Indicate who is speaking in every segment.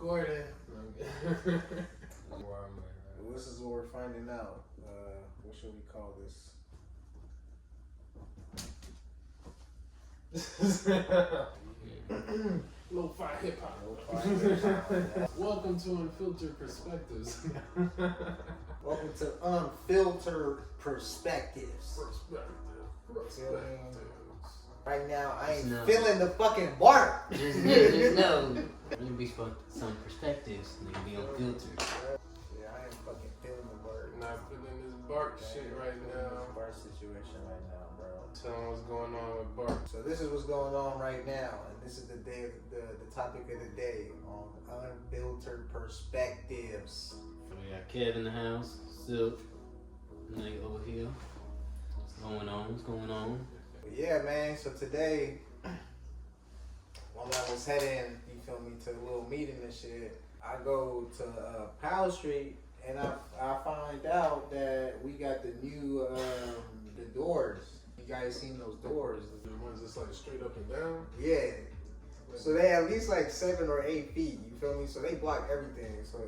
Speaker 1: recording.
Speaker 2: Well, this is what we're finding out. What should we call this?
Speaker 1: Lo-fi hip-hop. Welcome to Unfiltered Perspectives.
Speaker 2: Welcome to Unfiltered Perspectives.
Speaker 1: Perspectives.
Speaker 2: Right now, I ain't feeling the fucking bark.
Speaker 3: Just know. Let me be some perspectives. They can be unfiltered.
Speaker 2: Yeah, I ain't fucking feeling the bark.
Speaker 1: Not feeling this bark shit right now.
Speaker 2: Bark situation right now, bro.
Speaker 1: Tell them what's going on with bark.
Speaker 2: So this is what's going on right now, and this is the day, the topic of the day on Unfiltered Perspectives.
Speaker 3: So we got Kev in the house, Silk, nigga over here. What's going on? What's going on?
Speaker 2: But yeah, man. So today, while I was heading, you feel me, to a little meeting and shit, I go to Powell Street, and I find out that we got the new the doors. You guys seen those doors?
Speaker 1: The ones that's like straight up and down?
Speaker 2: Yeah. So they at least like 7 or 8 feet. You feel me? So they block everything. So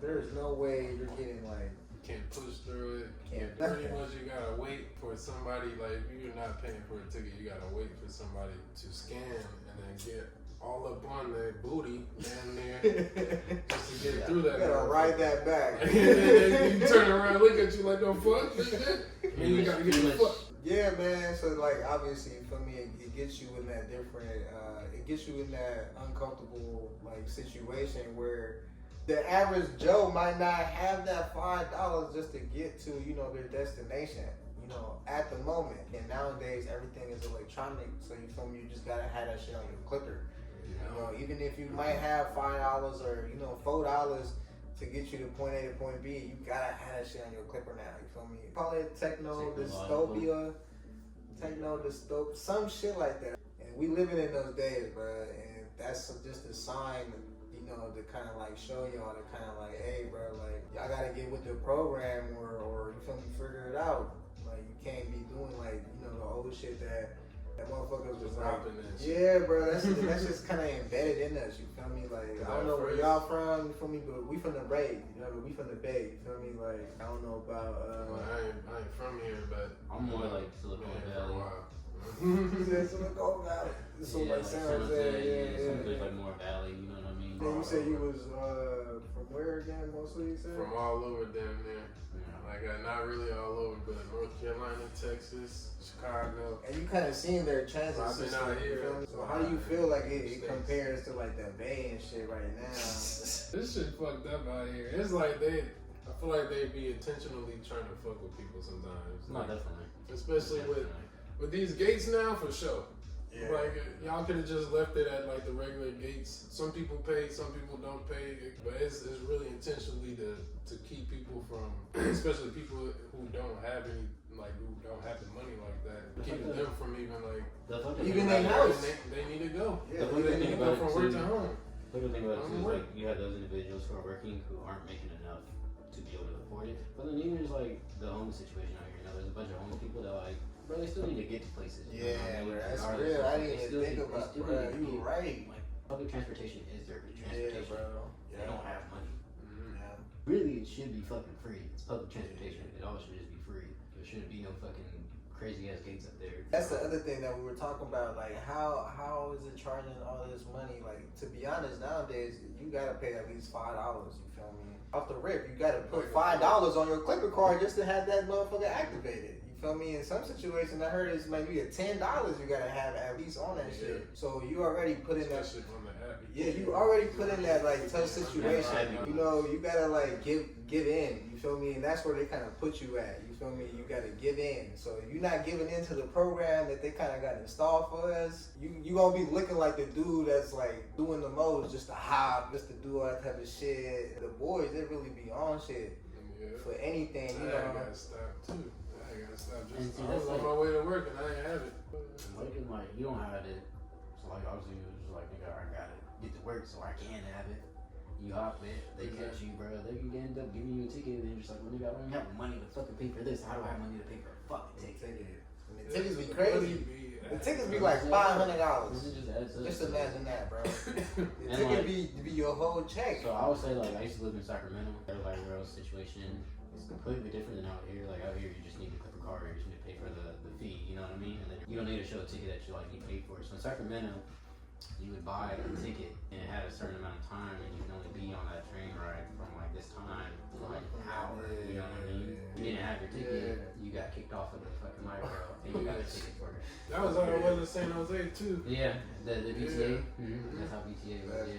Speaker 2: there's no way you're getting like.
Speaker 1: You can't push through it.
Speaker 2: Can't.
Speaker 1: Pretty much you gotta wait for somebody, like if you're not paying for a ticket, you gotta wait for somebody to scan and then get all up on their booty down there just to get through that.
Speaker 2: You gotta ride that back.
Speaker 1: And then you turn around, look at you like, no fuck, and you gotta get the fuck.
Speaker 2: Yeah, man. So like, obviously, for me, it gets you in that different. It gets you in that uncomfortable like situation where the average Joe might not have that $5 just to get to their destination. At the moment. And nowadays, everything is electronic. So you feel me? You just gotta have that shit on your clicker. Even if you might have $5 or $4 to get you to point A to point B, you gotta have that shit on your clipper now. You feel me? Call it techno dystopia, some shit like that. And we living in those days, bro. And that's just a sign, to kind of like show y'all, to kind of like, hey, bro, like y'all gotta get with the program or you feel me, figure it out. Like you can't be doing like the old shit that motherfuckers was like, yeah, bro, that's just kind of embedded in us. You feel me? Like I don't know where y'all from, you feel me? But we from the Bay, we from the Bay. You feel me? Like I don't know about.
Speaker 1: Well, I ain't from here, but
Speaker 3: I'm more like Silicon Valley.
Speaker 2: You said Silicon Valley. So
Speaker 3: yeah,
Speaker 2: like San Jose,
Speaker 3: yeah. Like more Valley, you know what I mean?
Speaker 2: Then you said you was from where again? Mostly you said.
Speaker 1: From all over down there. Like not really all over, but North Carolina, Texas, Chicago.
Speaker 2: And you kind of seen their transit
Speaker 1: I've been
Speaker 2: system.
Speaker 1: out here.
Speaker 2: So how do you feel like it compares to like the Bay and shit right now?
Speaker 1: This shit fucked up out here. It's like I feel like they be intentionally trying to fuck with people sometimes.
Speaker 3: No, definitely.
Speaker 1: Especially with these gates now, for sure. Yeah. Like y'all could have just left it at like the regular gates. Some people pay, some people don't pay, but it's really intentionally to keep people from, especially people who don't have any, like who don't have the money like that, keeping them from even like
Speaker 2: even their house.
Speaker 1: They need to go.
Speaker 3: Yeah,
Speaker 1: they need to go from work to home.
Speaker 3: The other thing about it too is like you have those individuals who are working who aren't making enough to be able to afford it. But then even there's like the homeless situation out here. There's a bunch of homeless people that like. Bro, they still need to get to places.
Speaker 2: Yeah, that's real. I didn't even think about that. Bro, you right.
Speaker 3: Like, public transportation is their transportation.
Speaker 2: Yeah, bro.
Speaker 3: They don't have money.
Speaker 2: Yeah.
Speaker 3: Really, it should be fucking free. It's public transportation. It all should just be free. There shouldn't be no fucking crazy ass gates up there.
Speaker 2: That's the other thing that we were talking about. Like, how is it charging all this money? Like, to be honest, nowadays you gotta pay at least $5. You feel me? Off the rip, you gotta put $5 on your clipper card just to have that motherfucker activated. You feel me? In some situations, I heard it's maybe $10 you gotta have at least on that shit. So you already put in that shit
Speaker 1: on the app.
Speaker 2: Yeah, you already put in that like tough situation. You gotta like give in. You feel me? And that's where they kind of put you at. You feel me? You gotta give in. So if you're not giving into the program that they kind of got installed for us, you gonna be looking like the dude that's like doing the most just to hop, just to do all that type of shit. The boys, they really be on shit for anything. You know.
Speaker 1: I gotta stop too. I gotta stop. I was on my way to work and I ain't have it.
Speaker 3: Like you don't have it, so like obviously it's just like nigga, I gotta get to work so I can have it. You hop it, they catch you, bro. They can end up giving you a ticket, and then you're just like, well, nigga, I don't even have money to fucking pay for this. How do I have money to pay for a fucking ticket?
Speaker 2: And the tickets be crazy. The tickets be like $500. Just imagine that, bro. The ticket be your whole check.
Speaker 3: So I would say, like, I used to live in Sacramento. Like, girl's situation is completely different than out here. Like, out here, you just need to clip a card, you just need to pay for the fee, you know what I mean? And then you don't need to show a ticket that you, like, you paid for. So in Sacramento, you would buy a ticket and it had a certain amount of time, and you can only be on that train ride from, like, this time for, like, an hour, you know what I mean? You didn't have your ticket, you got kicked off of the fucking light rail, and you got a ticket for it.
Speaker 1: That was how it was in San Jose, too.
Speaker 3: Yeah, the BTA. That's how BTA was.
Speaker 2: That's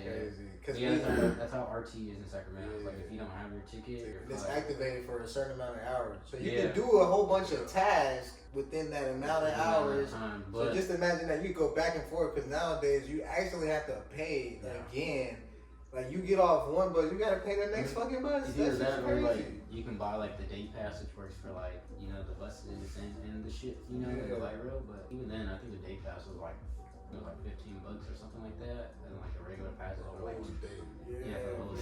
Speaker 2: crazy.
Speaker 3: That's how RT is in Sacramento. It's like if you don't have your ticket,
Speaker 2: it's activated for a certain amount of hours. So you can do a whole bunch of tasks within that amount of hours. So just imagine that you go back and forth, because nowadays you actually have to pay again. Like you get off one bus, you gotta pay the next fucking bus.
Speaker 3: That's that, or like you can buy like the day pass, which works for like, you know, the buses and the shit, you know, like the light rail. But even then, I think the day pass was like $15 or something like that, and like the regular pass is over like for the whole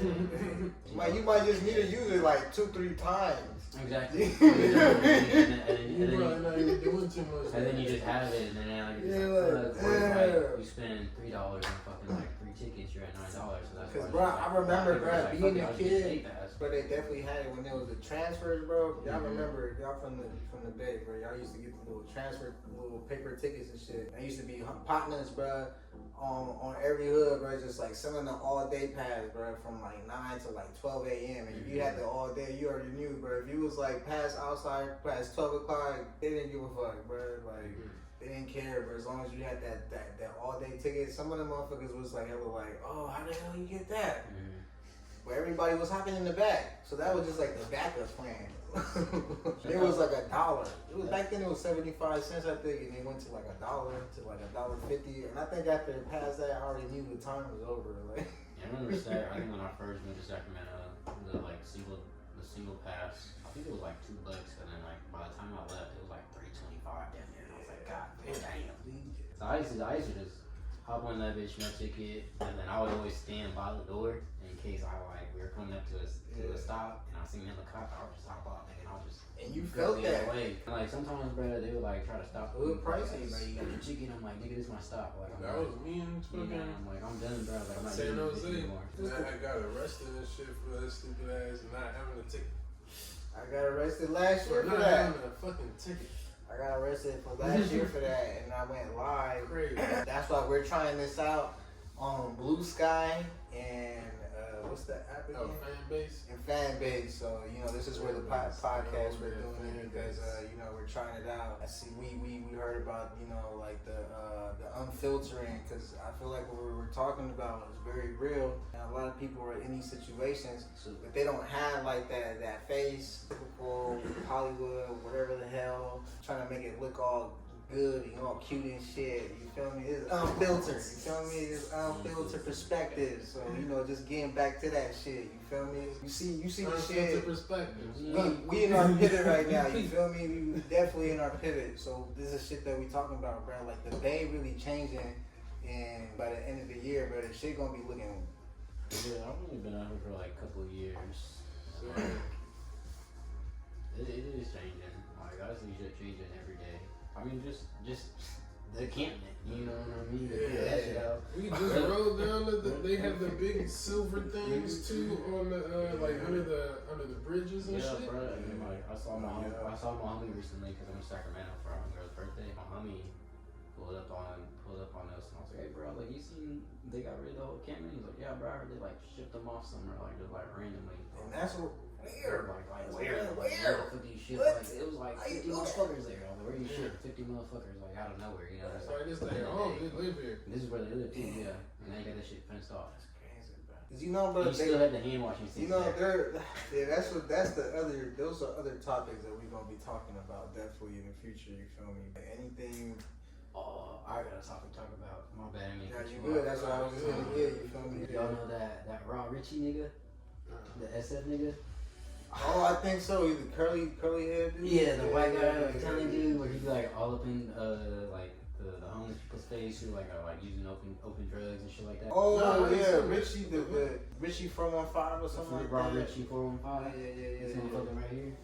Speaker 3: day.
Speaker 2: You might just need to use it like 2-3 times.
Speaker 3: Exactly.
Speaker 1: You probably not even doing too much.
Speaker 3: And then you just have it, and then like it's like you spend $3 on fucking like 3 tickets, you're at $9. So that's
Speaker 2: because bro, I remember bro being a kid, but they definitely had it when there was the transfers, bro. Y'all remember, y'all from the Bay, bro. Y'all used to get the little little paper tickets and shit. There used to be partners, bro, on every hood, bro. Just like selling the all day pass, bro, from like 9 to like 12 a.m. And if you had the all day, you already knew, bro. If you was like past 12 o'clock, they didn't give a fuck, bro. Like. They didn't care, but as long as you had that all day ticket, some of them motherfuckers was like, hella like, oh, how the hell you get that? But everybody was hopping in the back, so that was just like the backup plan. It was like $1. It was back then. It was 75 cents, I think, and it went to like $1 to like $1.50. And I think after it passed that, I already knew the time was over. Like,
Speaker 3: I remember I think when I first moved to Sacramento, the single pass, I think it was like $2, and then like by the time I left, it was like $3.25 down there. God damn. So I used to just hop on that bitch, no ticket, and then I would always stand by the door in case we were coming up to a stop, and I seen him a cop, I would just hop off, and I'll just.
Speaker 2: And you felt that
Speaker 3: way. And like sometimes, bro, they would like try to stop.
Speaker 2: Good prices.
Speaker 3: Like, bro, you got your ticket. I'm like, nigga, this is my stop. Like,
Speaker 1: that was me and fucking.
Speaker 3: I'm like, I'm done, bro. Like, I'm not
Speaker 1: San
Speaker 3: doing
Speaker 1: Jose.
Speaker 3: this anymore.
Speaker 1: I got arrested and shit for that stupid ass not having a ticket.
Speaker 2: I got arrested last year for
Speaker 1: not
Speaker 2: that.
Speaker 1: having a fucking ticket.
Speaker 2: I got arrested for last year for that, and I went live.
Speaker 1: Crazy.
Speaker 2: That's why we're trying this out on Blue Sky and what's the app again?
Speaker 1: Fanbase.
Speaker 2: And Fanbase. So this is where the podcast we're doing it because we're trying it out. I see we heard about like the unfiltering, because I feel like what we were talking about was very real, and a lot of people are in these situations, but they don't have like that face, typical Hollywood, whatever the hell, trying to make it look all good, all cute and shit. You feel me? It's unfiltered. You feel me? It's unfiltered perspective. So just getting back to that shit. You feel me? You see the shit.
Speaker 1: Perspective.
Speaker 2: We in our pivot right now. You feel me? We definitely in our pivot. So this is shit that we talking about, bro. Like the Bay really changing, and by the end of the year, bro, the shit gonna be looking.
Speaker 3: Yeah, I've only been out here for like a couple of years. So it is changing. Like I see shit changing every day. I mean, just the encampment, you know what I mean?
Speaker 2: Yeah.
Speaker 1: We just rode down they have the big silver things too on the like under the bridges and shit.
Speaker 3: Yeah, bro. And like I saw my homie recently because I'm in Sacramento for my girl's birthday. My homie pulled up on us, and I was like, hey, bro, like you seen they got rid of the whole encampment? He's like, yeah, bro, I heard they like shipped them off somewhere, like just like randomly.
Speaker 2: And that's what. Where?
Speaker 3: Where? Shit, like, it was like 50 motherfuckers there. Like, where you shit? 50 motherfuckers like out of nowhere,
Speaker 1: That's like this their home. They live here.
Speaker 3: This is where they live too, yeah. And they got that shit fenced off.
Speaker 2: That's crazy, bro. Cause bro,
Speaker 3: they still have the hand washing station. Those are
Speaker 2: other topics that we're gonna be talking about definitely in the future. You feel me? Anything.
Speaker 3: Oh, I got a topic to talk about. My bad, I mean.
Speaker 2: Yeah, you good. That's what I was just gonna get. You feel me?
Speaker 3: Y'all know that Raw Richie nigga? The SF nigga?
Speaker 2: Oh, I think so. He's the curly head dude.
Speaker 3: Yeah, the white guy, like Italian dude, where he be like all up in like the homeless people's face who like are like using open drugs and shit like that.
Speaker 2: Oh yeah, Richie the Richie 415 or something like
Speaker 3: Raw
Speaker 2: that.
Speaker 3: Richie 415.
Speaker 2: Yeah.
Speaker 3: This motherfucker right here.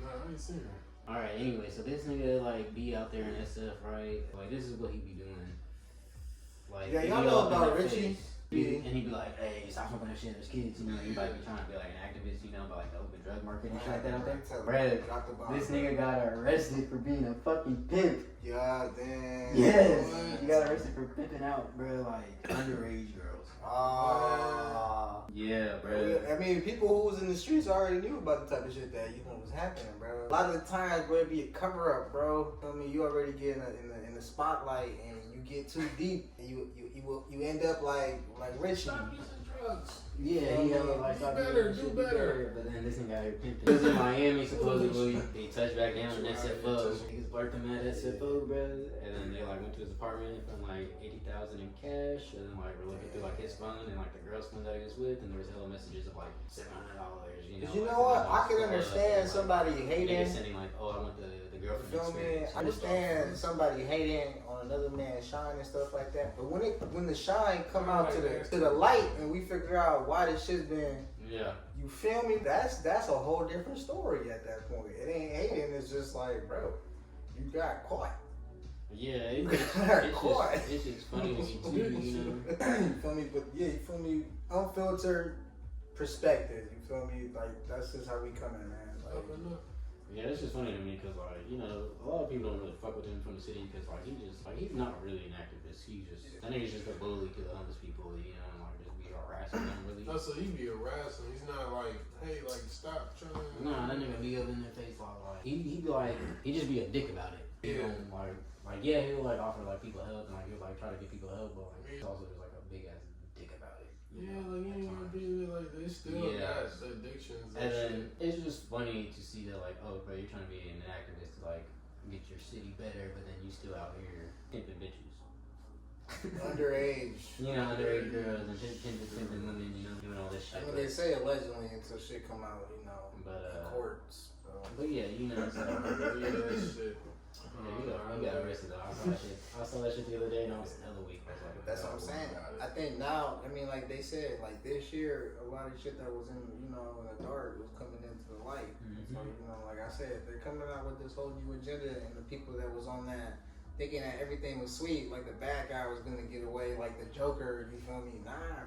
Speaker 1: No, I ain't seen him.
Speaker 3: Alright, anyway, so this nigga, like, be out there in SF, right? Like, this is what he be doing. Like,
Speaker 2: Yeah,
Speaker 3: he
Speaker 2: y'all
Speaker 3: be
Speaker 2: know
Speaker 3: all up in
Speaker 2: about
Speaker 3: their
Speaker 2: Richie?
Speaker 3: face. And he be like, hey, stop smoking that shit, there's kids, you know, he might be trying to be like an activist, you know, about like the open drug market and shit like that out there. Brad, this nigga got arrested for being a fucking pimp.
Speaker 2: Yeah, damn.
Speaker 3: Yes,
Speaker 1: What?
Speaker 3: he got arrested for pimping out, bro, like underage girls. Yeah, bro.
Speaker 2: I mean, people who was in the streets already knew about the type of shit that was happening, bro. A lot of the times, bro, it be a cover up, bro. I mean, you already get in the spotlight, and you get too deep, and you end up like Richie.
Speaker 1: Stop using drugs.
Speaker 3: Yeah, he like
Speaker 1: do better, do better.
Speaker 3: But then this nigga out here pimping. He was in Miami supposedly. He touched back down in SFO. Niggas barked him at SFO, bro. And then they like went to his apartment and found like $80,000 in cash. And then like we're looking through like his phone and like the girl's phone that he was with, and there was hella messages of like $700.
Speaker 2: You know what? I can understand somebody hating.
Speaker 3: Niggas sending like, oh, I want the girlfriend
Speaker 2: You feel me?
Speaker 3: experience.
Speaker 2: I understand somebody hating on another man's shine and stuff like that. But when the shine come out to the light and we figure out why this shit's been,
Speaker 3: yeah.
Speaker 2: You feel me? That's a whole different story at that point. It ain't hating. It's just like, bro, you got caught.
Speaker 3: Yeah,
Speaker 2: You
Speaker 3: it's
Speaker 2: got caught.
Speaker 3: just funny to me too, you know.
Speaker 2: You feel me? But yeah, you feel me? Unfiltered perspective. You feel me? Like that's just how we come in, man. Like,
Speaker 3: Yeah, it's just funny to me because, like, you know, a lot of people don't really fuck with him from the city because, like, he's not really an activist. That nigga's just a bully to the homeless people, you know, and, like, just be harassing them, really.
Speaker 1: No, so he be harassing. He's not like, hey, like, stop trying to.
Speaker 3: Nah, that nigga be up in their face, like, he be like, he just be a dick about it.
Speaker 1: Yeah.
Speaker 3: Like, yeah, he'll, like, offer, like, people help and, like, he'll, like, try to get people help, but, like, he's also just, like, a big ass dick about it.
Speaker 1: Yeah, like, you ain't gonna be like, they still got addictions
Speaker 3: and then it's just funny to see that, like, oh, bro, you're trying to be an activist to, like, get your city better, but then you still out here pimping bitches.
Speaker 2: underage.
Speaker 3: You know, underage girls and pimping women, you know, doing all this shit.
Speaker 2: I mean, they say allegedly until shit come out, you know,
Speaker 3: But,
Speaker 2: in courts. So.
Speaker 3: But yeah, you know, so,
Speaker 1: yeah, that shit.
Speaker 3: yeah, you got arrested though. I saw that shit the other day and I was hella weak. I was like,
Speaker 2: That's what I'm saying. I think now, I mean, like they said, like this year, a lot of shit that was in, you know, in the dark was coming into the light.
Speaker 3: Mm-hmm.
Speaker 2: So, you know, like I said, they're coming out with this whole new agenda, and the people that was on that, thinking that everything was sweet, like the bad guy was gonna get away, like the Joker, you feel me? Nah,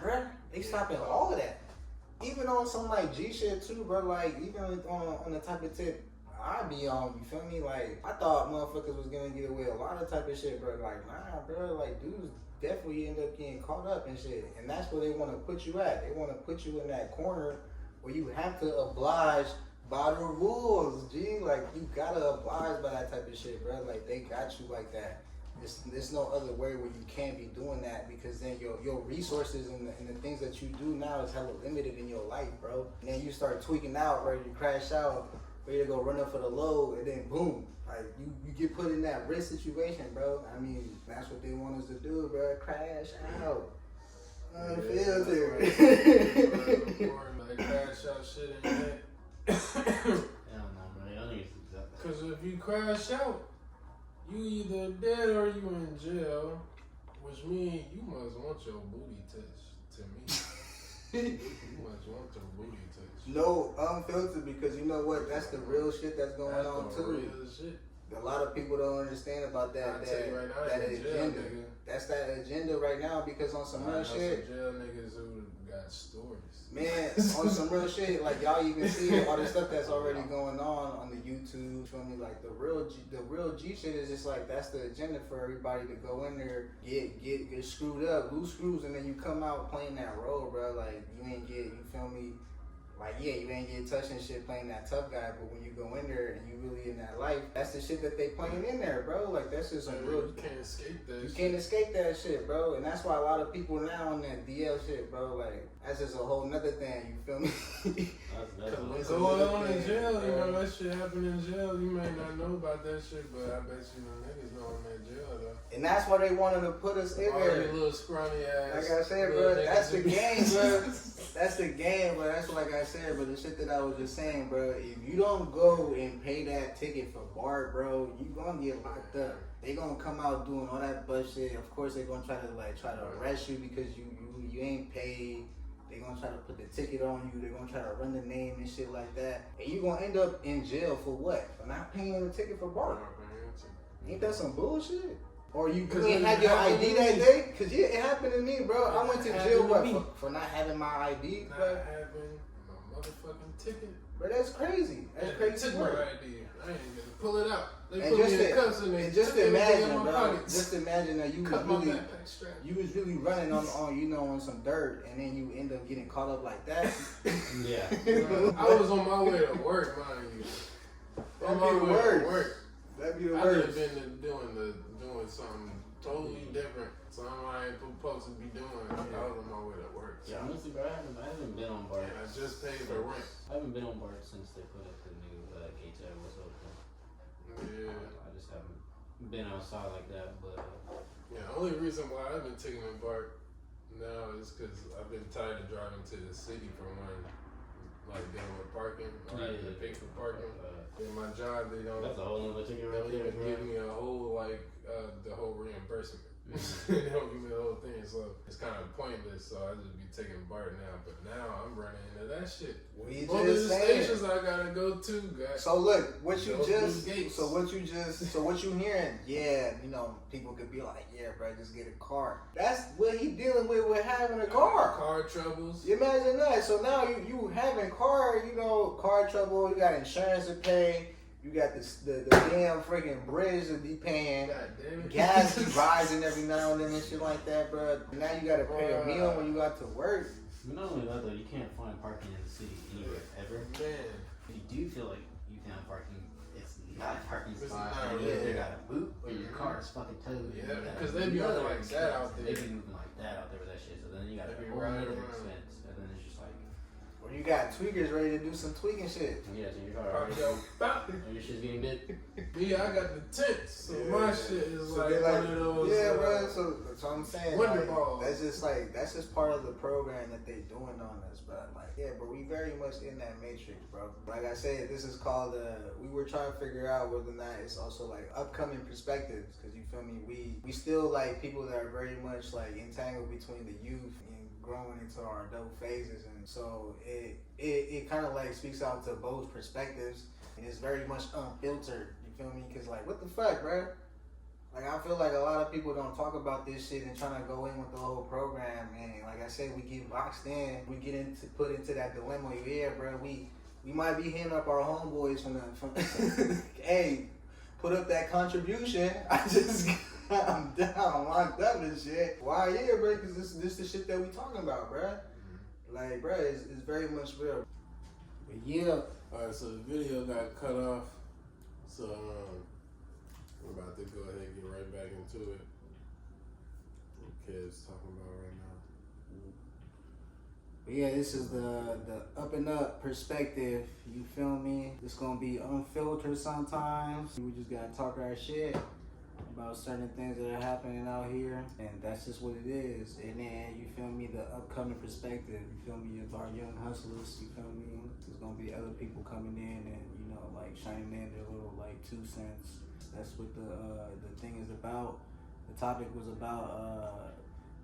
Speaker 2: bruh. They stopping all of that. Even on some like G shit too, bro. Like even on the type of tip I be on, you feel me? Like I thought motherfuckers was gonna get away a lot of type of shit, bro. Like nah, bro. Like dudes definitely end up getting caught up and shit, and that's where they want to put you at. They want to put you in that corner where you have to oblige by the rules, G. Like you gotta oblige by that type of shit, bro. Like they got you like that. There's no other way where you can't be doing that, because then your resources and the things that you do now is hella limited in your life, bro. And then you start tweaking out, ready to crash out, ready to go run up for the load, and then boom, like you get put in that risk situation, bro. I mean, that's what they want us to do, bro. Crash out. Unfiltered.
Speaker 1: Like crash out shit in that.
Speaker 3: hell no, bro. Y'all niggas is exactly.
Speaker 1: Cause if you crash out, you either dead or you in jail, which means you must want your booty touched. To me, you must want your booty touched.
Speaker 2: No, unfiltered, because you know what? That's the real shit that's going
Speaker 1: That's
Speaker 2: on
Speaker 1: the
Speaker 2: too.
Speaker 1: real shit.
Speaker 2: A lot of people don't understand about that.
Speaker 1: I tell you right now,
Speaker 2: that
Speaker 1: in jail,
Speaker 2: agenda.
Speaker 1: nigga.
Speaker 2: That's that agenda right now, because on some
Speaker 1: I
Speaker 2: real
Speaker 1: know
Speaker 2: shit.
Speaker 1: some jail niggas who got stories.
Speaker 2: Man, on some real shit, like y'all even see all the stuff that's already going on the YouTube. Feel me? Like the real G shit is just like that's the agenda for everybody to go in there, get screwed up, loose screws, and then you come out playing that role, bro. Like you ain't get, you feel me? Like yeah, you ain't get touched and shit playing that tough guy, but when you go in there and you really in that life, that's the shit that they playing in there, bro. Like that's just some real.
Speaker 1: You can't escape that.
Speaker 2: You can't escape that shit, bro. And that's why a lot of people now on that DL shit, bro. Like that's just a whole nother thing. You feel me?
Speaker 3: That's
Speaker 1: What's going on in jail? You know that shit happen in jail. You may not know about that shit, but I bet you know niggas know in that jail though.
Speaker 2: And that's why they wanted to put us in
Speaker 1: All
Speaker 2: there.
Speaker 1: you little scrawny ass.
Speaker 2: Like I said, bro, that's the game, bro. That's the game, bro. That's like I said, but the shit that I was just saying, bro. If you don't go and pay that ticket for BART, bro, you gonna get locked up. They gonna come out doing all that bullshit. Of course, they gonna try to arrest you because you ain't paid. They're gonna try to put the ticket on you. They're gonna try to run the name and shit like that. And you're gonna end up in jail for what? For not paying the ticket for BART. Ain't that some bullshit? Or you didn't have your ID that day? Cause yeah, it happened to me, bro. I went to jail for not having my ID,
Speaker 1: not
Speaker 2: bro.
Speaker 1: having my motherfucking ticket.
Speaker 2: Bro, that's crazy. That's crazy.
Speaker 1: Took my ID. I ain't gonna pull it out. They
Speaker 2: And
Speaker 1: put
Speaker 2: just,
Speaker 1: me in cuffs and they
Speaker 2: just
Speaker 1: took everything
Speaker 2: imagine,
Speaker 1: in my
Speaker 2: bro.
Speaker 1: pockets.
Speaker 2: Just imagine that you
Speaker 1: Cut
Speaker 2: was
Speaker 1: my
Speaker 2: really,
Speaker 1: backpack strap.
Speaker 2: you was really running on you know, on some dirt, and then you end up getting caught up like that.
Speaker 3: Yeah.
Speaker 1: I was on my way to work, mind you. On my way to work.
Speaker 2: That'd be the
Speaker 1: I could
Speaker 2: worst.
Speaker 1: have been doing something totally different. Something I ain't supposed to be doing. I was on my way to work.
Speaker 3: Yeah, honestly, bro, I haven't been on BART.
Speaker 1: And I just paid for rent.
Speaker 3: I haven't been on BART since they put up the new gates at West Oakland.
Speaker 1: Yeah.
Speaker 3: I just haven't been outside like that, but
Speaker 1: Yeah, the only reason why I've been taking a BART now is because I've been tired of driving to the city for one, like dealing with parking, or having to pay for parking. In my job, they don't.
Speaker 3: that's a whole other ticket
Speaker 1: They
Speaker 3: right
Speaker 1: don't
Speaker 3: there,
Speaker 1: even
Speaker 3: bro.
Speaker 1: give me a whole the whole reimbursement. They don't give me the whole thing, so it's kind of pointless. So I just be taking BART now. But now I'm running into that shit.
Speaker 2: We
Speaker 1: All
Speaker 2: just
Speaker 1: the
Speaker 2: saying.
Speaker 1: stations I gotta go to, guys.
Speaker 2: So look, what you hearing? Yeah, you know, people could be like, yeah, bro, just get a car. That's what he dealing with having a car.
Speaker 1: Car troubles.
Speaker 2: You imagine that. So now you having car trouble. You got insurance to pay. You got the damn freaking bridge to be paying.
Speaker 1: God damn it.
Speaker 2: Gas is rising every now and then and shit like that, bro. Now you gotta pay a meal when you got to work.
Speaker 3: But not only that though, you can't find parking in the city anywhere ever.
Speaker 1: Man.
Speaker 3: If you do feel like you found parking, it's not a parking
Speaker 1: It's
Speaker 3: spot.
Speaker 1: not,
Speaker 3: You
Speaker 1: yeah.
Speaker 3: either got a boot or your car is fucking towed.
Speaker 1: Yeah,
Speaker 3: You gotta
Speaker 1: because
Speaker 3: do
Speaker 1: they be
Speaker 3: another
Speaker 1: on like that
Speaker 3: expense.
Speaker 1: out there.
Speaker 3: They be moving like that out there with that shit. So then you got a
Speaker 1: They be
Speaker 3: whole
Speaker 1: riding
Speaker 3: other
Speaker 1: around.
Speaker 3: expense, and then it's just like,
Speaker 2: Or you got tweakers ready to do some tweaking shit.
Speaker 3: yeah, so your car
Speaker 1: Probably
Speaker 3: already,
Speaker 1: go, bop.
Speaker 3: your shit's getting bit.
Speaker 1: Me, I got the tents, so
Speaker 2: Yeah.
Speaker 1: my shit is
Speaker 2: So
Speaker 1: like
Speaker 2: they
Speaker 1: one of those.
Speaker 2: yeah, bro. So that's what I'm saying.
Speaker 1: Wonder
Speaker 2: Like,
Speaker 1: Ball.
Speaker 2: that's just part of the program that they doing on us, bro. Like, yeah, but we very much in that matrix, bro. Like I said, this is called. We were trying to figure out whether or not it's also like upcoming perspectives, because you feel me. We still like people that are very much like entangled between the youth and growing into our adult phases, and so it kind of like speaks out to both perspectives, and it's very much unfiltered. You feel me? Because like, what the fuck, bro? Like, I feel like a lot of people don't talk about this shit and trying to go in with the whole program. And like I said, we get boxed in. We get put into that dilemma. Yeah, bro, we might be hitting up our homeboys from hey, put up that contribution. I'm down, locked up and shit. Why? Yeah, bro, because this the shit that we talking about, bro. Like, bro, it's very much real. But yeah.
Speaker 1: Alright, so the video got cut off. So, we're about to go ahead and get right back into it. What kids talking about right now?
Speaker 2: But yeah, this is the Up&Up perspective. You feel me? It's gonna be unfiltered sometimes. We just gotta talk our shit about certain things that are happening out here, and that's just what it is. And then you feel me? The upcoming perspective. You feel me? Of our young hustlers. You feel me? There's gonna be other people coming in and like shining in their little like 2 cents. That's what the thing is about. The topic was about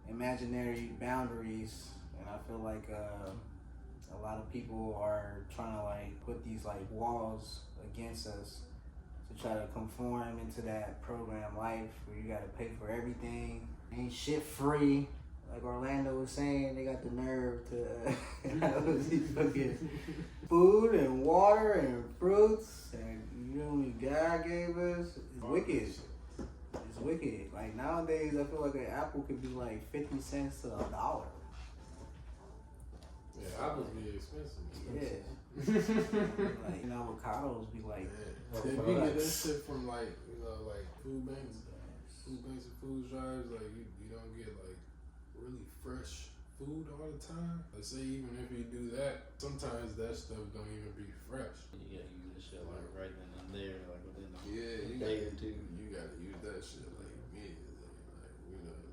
Speaker 2: imaginary boundaries, and I feel like a lot of people are trying to like put these like walls against us to try to conform into that program life where you gotta pay for everything. Ain't shit free. Like Orlando was saying, they got the nerve to have these fucking food and water and fruits and God gave us. It's wicked. It's wicked. Like nowadays, I feel like an apple could be like 50 cents to $1.
Speaker 1: Yeah, apples be expensive.
Speaker 2: Yeah. Like avocados be like.
Speaker 1: Yeah. If you get this shit from like food banks and food drives, like you don't get like really fresh food all the time. Let's say even if you do that, sometimes that stuff don't even be fresh.
Speaker 3: You gotta use the shit like right then and there, like within
Speaker 1: Yeah,
Speaker 3: a day or two.
Speaker 1: You gotta use that shit like immediately. Like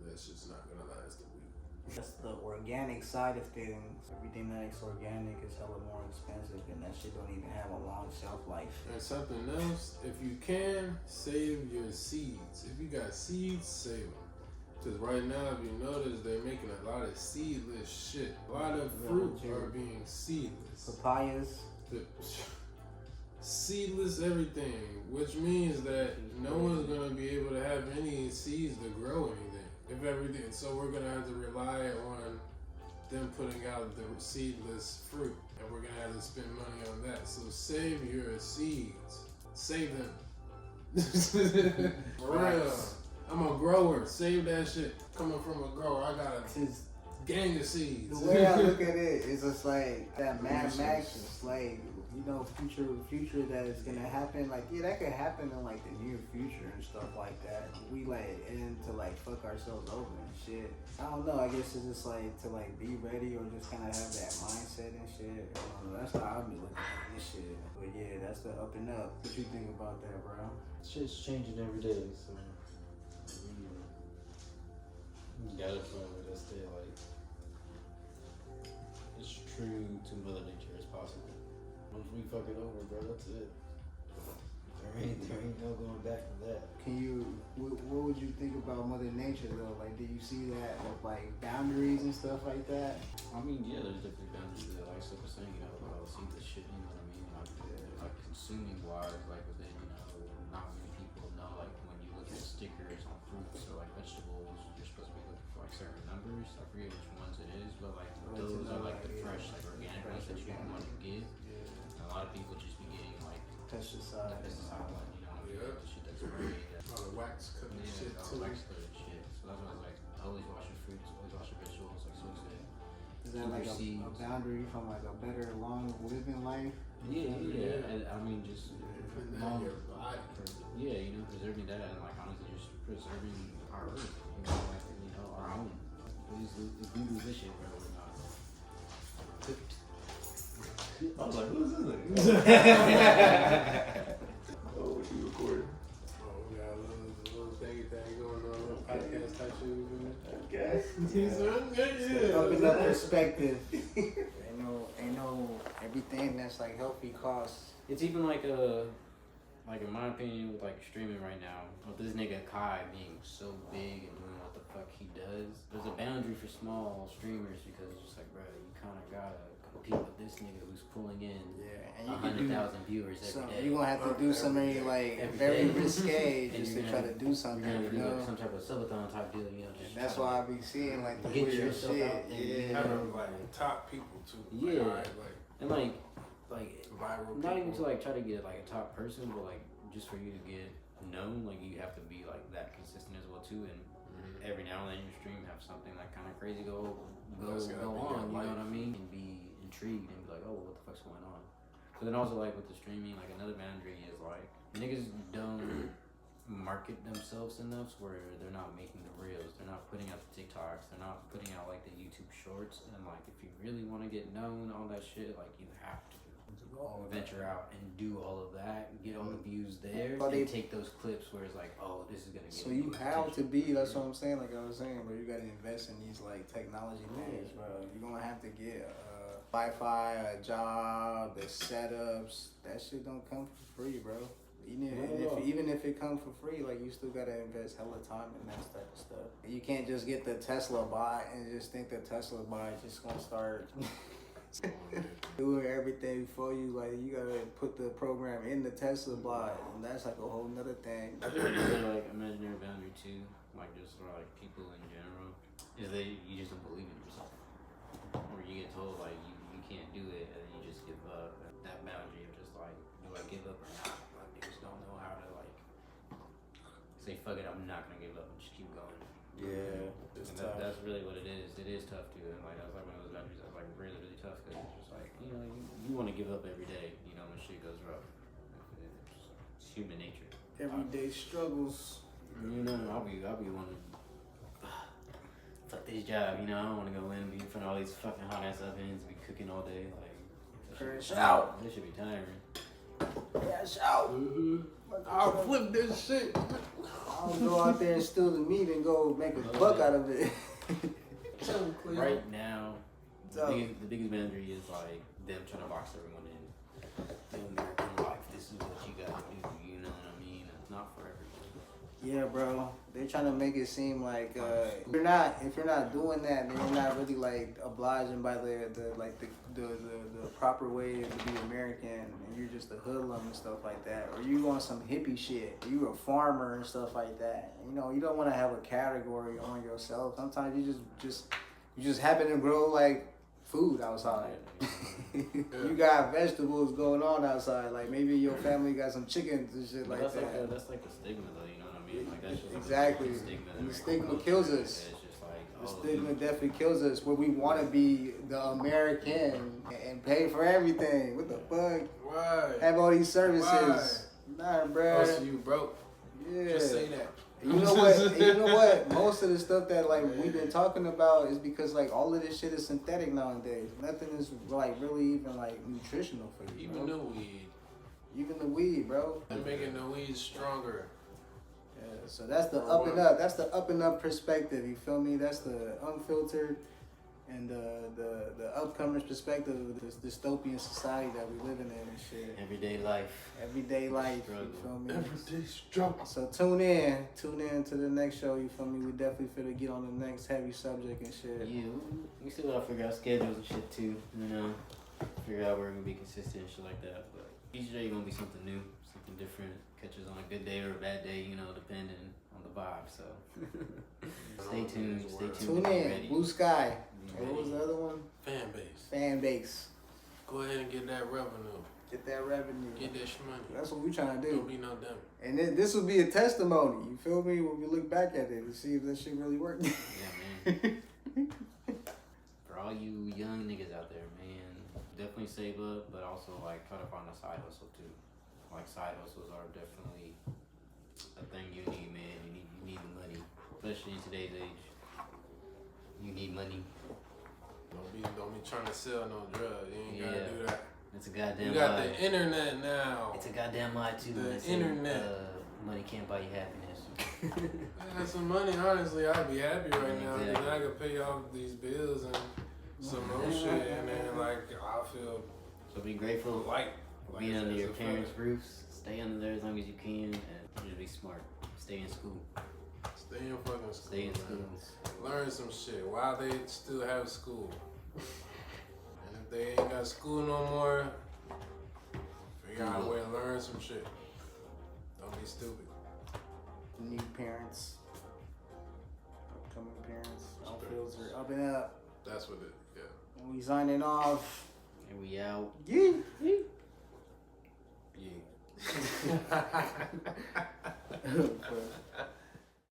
Speaker 1: that shit's not gonna last a week.
Speaker 2: That's the organic side of things. Everything that's organic is hella more expensive, and that shit don't even have a long shelf life.
Speaker 1: And something else, if you can, save your seeds. If you got seeds, save them. Because right now, if you notice, they're making a lot of seedless shit. A lot of fruits are being seedless.
Speaker 2: Papayas.
Speaker 1: Seedless everything, which means that no one's gonna be able to have any seeds to grow anything. If everything, so we're gonna have to rely on them putting out the seedless fruit, and we're gonna have to spend money on that. So save your seeds, save them. For real, I'm a grower. Save that shit. Coming from a grower, I got a gang of seeds.
Speaker 2: The way I look at it is just like that Mad Max is like, you know, future that is gonna happen. Like, yeah, that could happen in like the near future and stuff like that. We like end to like fuck ourselves over and shit. I don't know. I guess it's just like to like be ready or just kind of have that mindset and shit. I don't know. That's how I be looking at this shit. But yeah, that's the up and up. What you think about that, bro?
Speaker 4: Shit's changing every day, so you gotta find where to stay like as true to Mother Nature as possible. Once we fuck it over, bro, that's it. There ain't no going back from that.
Speaker 2: What would you think about Mother Nature though? Like, do you see that with like boundaries and stuff like that?
Speaker 3: I mean, yeah, there's definitely boundaries there. Like Silk was saying, you know, I'll see the shit, you know what I mean? Like consuming wise, like within, you know, not many people know, like when you look at stickers on fruits or like vegetables, you're supposed to be looking for like certain numbers. I forget which ones it is, but like those are like the fresh, like organic ones that you want to get. And a lot of people just be getting like
Speaker 2: Pesticide.
Speaker 3: like, you know, the shit that's sprayed.
Speaker 1: All the wax cut shit
Speaker 3: all
Speaker 1: too.
Speaker 3: wax coated shit. So that's why I was like, always wash your fruits, always wash your vegetables, like so said.
Speaker 2: Is that like a boundary from like a better, long living life?
Speaker 3: Yeah. And, I mean, just
Speaker 1: And your body.
Speaker 3: yeah, you know, preserving that and like honestly just preserving our earth, you know, like you know, our own. Please, if we lose this shit, bro, we're not.
Speaker 4: I was like, who's this nigga? Oh, what you recording?
Speaker 1: Oh, we got a little thingy thing going on, a little podcast type shit.
Speaker 4: Okay.
Speaker 1: Yeah.
Speaker 2: Up in that perspective. ain't no everything that's like healthy costs.
Speaker 3: It's even like in my opinion, with like streaming right now, with this nigga Kai being so big and doing what the fuck he does, there's a boundary for small streamers because it's just like, bro, you kind of gotta compete with this nigga who's pulling in 100,000 viewers every day.
Speaker 2: You're gonna have to do something like very risque just to try to do something.
Speaker 3: You're gonna
Speaker 2: You
Speaker 3: do
Speaker 2: know?
Speaker 3: like some type of subathon type deal, you know.
Speaker 2: And that's why I be seeing like the
Speaker 3: Get
Speaker 2: weird
Speaker 3: yourself
Speaker 2: shit.
Speaker 3: out there.
Speaker 2: Yeah.
Speaker 1: Having like top people too.
Speaker 3: Yeah.
Speaker 1: Like
Speaker 3: And like
Speaker 1: viral
Speaker 3: not even
Speaker 1: people.
Speaker 3: to like try to get like a top person, but like just for you to get known, like you have to be like that consistent as well too. And every now and then your stream have something like kind of crazy go
Speaker 1: That's gotta be
Speaker 3: on, you
Speaker 1: your
Speaker 3: know
Speaker 1: life.
Speaker 3: what I mean? And be intrigued and be like, oh, what the fuck's going on? But then also like with the streaming, like another boundary is like niggas don't market themselves enough where they're not making the reels, they're not putting out the TikToks, they're not putting out like the YouTube shorts. And like if you really want to get known, all that shit, like you have to venture out and do all of that, get all the views there, and take those clips where it's like, oh, this is gonna get.
Speaker 2: So you have to be. That's what I'm saying. Like I was saying, bro, you gotta invest in these like technology things, bro. You're gonna have to get Wi-Fi, a job, the setups. That shit don't come for free, bro. Even if it comes for free, like you still gotta invest hella time in that type of stuff. You can't just get the Tesla bot and just think the Tesla bot is just gonna start doing everything for you. Like you gotta put the program in the Tesla bot, and that's like a whole nother thing.
Speaker 3: I think another like imaginary boundary too, like just for like people in general, is that you just don't believe in yourself, or you get told like you can't do it, and then you just give up. That boundary of just like, do I give up or not? Like niggas don't know how to like say fuck it, I'm not gonna give up and just keep going.
Speaker 2: Yeah, it's tough.
Speaker 3: That's really what it is. It is tough too, and like that's like one of those boundaries that's like really tough because it's just like you know you want to give up every day, you know, when shit goes rough. It's human nature.
Speaker 2: Everyday struggles.
Speaker 3: You know, I'll be one. Fuck this job, you know. I don't want to go in and be in front of all these fucking hot ass ovens, be cooking all day, like.
Speaker 2: Crash out.
Speaker 3: This should be tiring.
Speaker 2: Crash out.
Speaker 1: I'll flip this shit.
Speaker 2: I'll go out there and steal the meat and go make a buck out of it.
Speaker 3: Right now,
Speaker 2: So-
Speaker 3: the biggest boundary is like them trying to box everyone in. The American life, this is what you gotta do, you know what I mean? It's not for everyone.
Speaker 2: Yeah, bro. They're trying to make it seem like if you're not doing that, then you're not really like obliging by the proper way to be American, and you're just a hoodlum and stuff like that, or you on some hippie shit, or you a farmer and stuff like that. You know, you don't want to have a category on yourself. Sometimes you just happen to grow like food outside. You got vegetables going on outside. Like maybe your family got some chickens and shit like
Speaker 3: that's
Speaker 2: that.
Speaker 3: That's like a stigma, though. You know what I mean? Like that's just
Speaker 2: Exactly.
Speaker 3: Like a stigma.
Speaker 2: And the stigma kills us.
Speaker 3: It's just like,
Speaker 2: The stigma definitely kills us. Where we want to be the American and pay for everything. What the fuck?
Speaker 1: Right.
Speaker 2: Have all these services. Nah, bro.
Speaker 1: Oh, so you broke.
Speaker 2: Yeah.
Speaker 1: Just say that.
Speaker 2: You know what? And you know what? Most of the stuff that like we've been talking about is because like all of this shit is synthetic nowadays. Nothing is like really even like nutritional for you.
Speaker 1: Even
Speaker 2: bro.
Speaker 1: the weed.
Speaker 2: Even the weed, bro.
Speaker 1: They're making the weed stronger.
Speaker 2: Yeah, so that's the up and up. That's the up and up perspective. You feel me? That's the unfiltered and the upcomers perspective of this dystopian society that we living in and shit.
Speaker 3: everyday life.
Speaker 2: Everyday life. You feel me?
Speaker 1: Everyday struggle.
Speaker 2: So tune in to the next show. You feel me? We definitely finna get on the next heavy subject and shit.
Speaker 3: Yeah, we still gotta figure out schedules and shit too. You know, figure out where we're gonna be consistent and shit like that. But each day gonna be something new, something different. Catches on a good day or a bad day, you know, depending on the vibe. So stay tuned. Stay tuned.
Speaker 2: Tune
Speaker 3: to be
Speaker 2: in.
Speaker 3: ready.
Speaker 2: Blue Sky.
Speaker 3: Be
Speaker 2: What was
Speaker 3: ready.
Speaker 2: the other one?
Speaker 1: Fan base.
Speaker 2: Fan base.
Speaker 1: Go ahead and get that revenue.
Speaker 2: Get that revenue.
Speaker 1: Get that money.
Speaker 2: That's what we trying to
Speaker 1: Don't
Speaker 2: do.
Speaker 1: be no dummy.
Speaker 2: And then this will be a testimony. You feel me? When we look back at it to see if that shit really worked.
Speaker 3: Yeah, man. For all you young niggas out there, man, definitely save up, but also like try to find a side hustle too. Like side hustles are definitely a thing you need, man. You need the money, especially in today's age. You need money.
Speaker 1: Don't be trying to sell no drugs. You ain't gotta do that.
Speaker 3: It's a goddamn
Speaker 1: You got
Speaker 3: lie.
Speaker 1: the internet now.
Speaker 3: It's a goddamn lie too.
Speaker 1: The
Speaker 3: They say,
Speaker 1: internet.
Speaker 3: Money can't buy you happiness.
Speaker 1: I got some money, honestly, I'd be happy right now because
Speaker 3: Exactly.
Speaker 1: I could pay off these bills and some more shit, and then like I feel
Speaker 3: So be grateful.
Speaker 1: light.
Speaker 3: Being
Speaker 1: Like,
Speaker 3: under
Speaker 1: as
Speaker 3: your
Speaker 1: a
Speaker 3: parents'
Speaker 1: feather.
Speaker 3: roofs, stay under there as long as you can, and just be smart. Stay in school.
Speaker 1: Stay in fucking school.
Speaker 3: Stay in school.
Speaker 1: Man. Learn some shit while they still have school. And if they ain't got school no more, figure out a way to learn some shit. Don't be stupid.
Speaker 2: New parents. Upcoming parents. Unfiltered. Up and up.
Speaker 1: That's what it. Yeah.
Speaker 2: And we signing off.
Speaker 3: And we out.
Speaker 2: Yeah.
Speaker 1: Yeah.